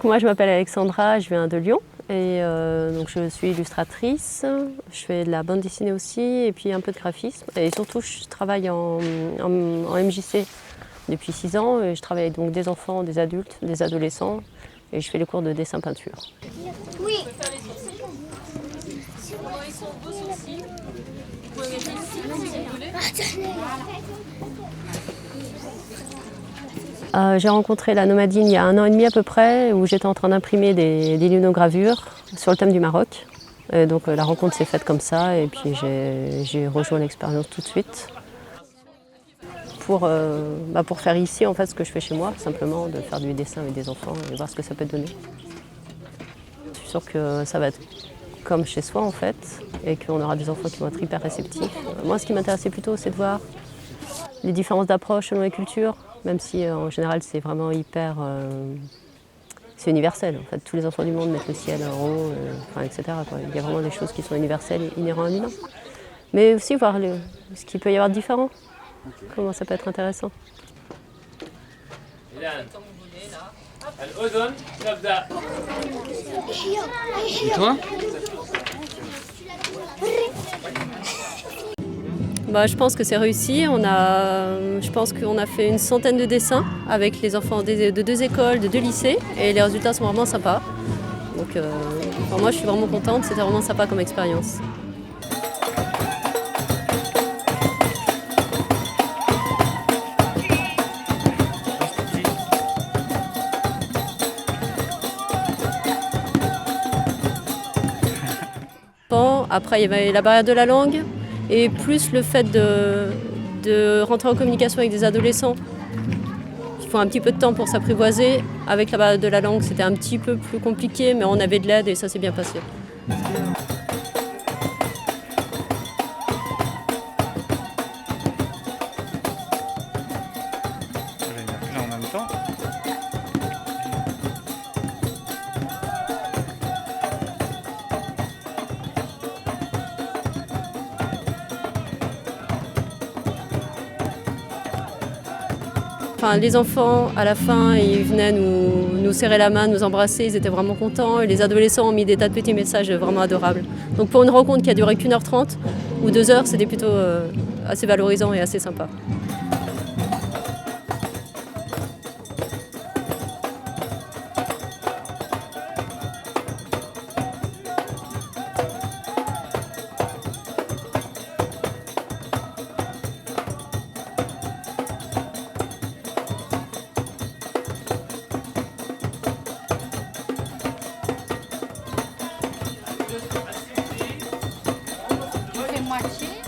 moi je m'appelle Alexandra, je viens de Lyon et donc je suis illustratrice, je fais de la bande dessinée aussi et puis un peu de graphisme et surtout je travaille en MJC depuis 6 ans et je travaille avec donc des enfants, des adultes, des adolescents et je fais les cours de dessin peinture. Oui. Ils sont beaux sourcils. Vous pouvez mettre ici si vous voulez. J'ai rencontré la Nomadine il y a 1 an et demi à peu près, où j'étais en train d'imprimer des linogravures sur le thème du Maroc. Et donc la rencontre s'est faite comme ça et puis j'ai rejoint l'expérience tout de suite. Pour faire ici en fait ce que je fais chez moi, simplement de faire du dessin avec des enfants et voir ce que ça peut donner. Je suis sûre que ça va être comme chez soi en fait, et qu'on aura des enfants qui vont être hyper réceptifs. Moi ce qui m'intéressait plutôt c'est de voir les différences d'approche selon les cultures, même si en général c'est vraiment hyper... c'est universel en fait, tous les enfants du monde mettent le ciel en haut, etc. quoi. Il y a vraiment des choses qui sont universelles et inhérentes à l'humain. Mais aussi voir ce qu'il peut y avoir de différent, comment ça peut être intéressant. Et toi ? Je pense que c'est réussi. Je pense qu'on a fait une centaine de dessins avec les enfants de 2 écoles, de 2 lycées et les résultats sont vraiment sympas. Donc moi je suis vraiment contente, c'était vraiment sympa comme expérience. Après, il y avait la barrière de la langue et plus le fait de rentrer en communication avec des adolescents qui font un petit peu de temps pour s'apprivoiser. Avec la barrière de la langue, c'était un petit peu plus compliqué, mais on avait de l'aide et ça s'est bien passé. Je vais mettre là en même temps. Les enfants, à la fin, ils venaient nous serrer la main, nous embrasser, ils étaient vraiment contents. Et les adolescents ont mis des tas de petits messages vraiment adorables. Donc pour une rencontre qui a duré qu'1 h 30 ou 2 heures, c'était plutôt assez valorisant et assez sympa. Moitié.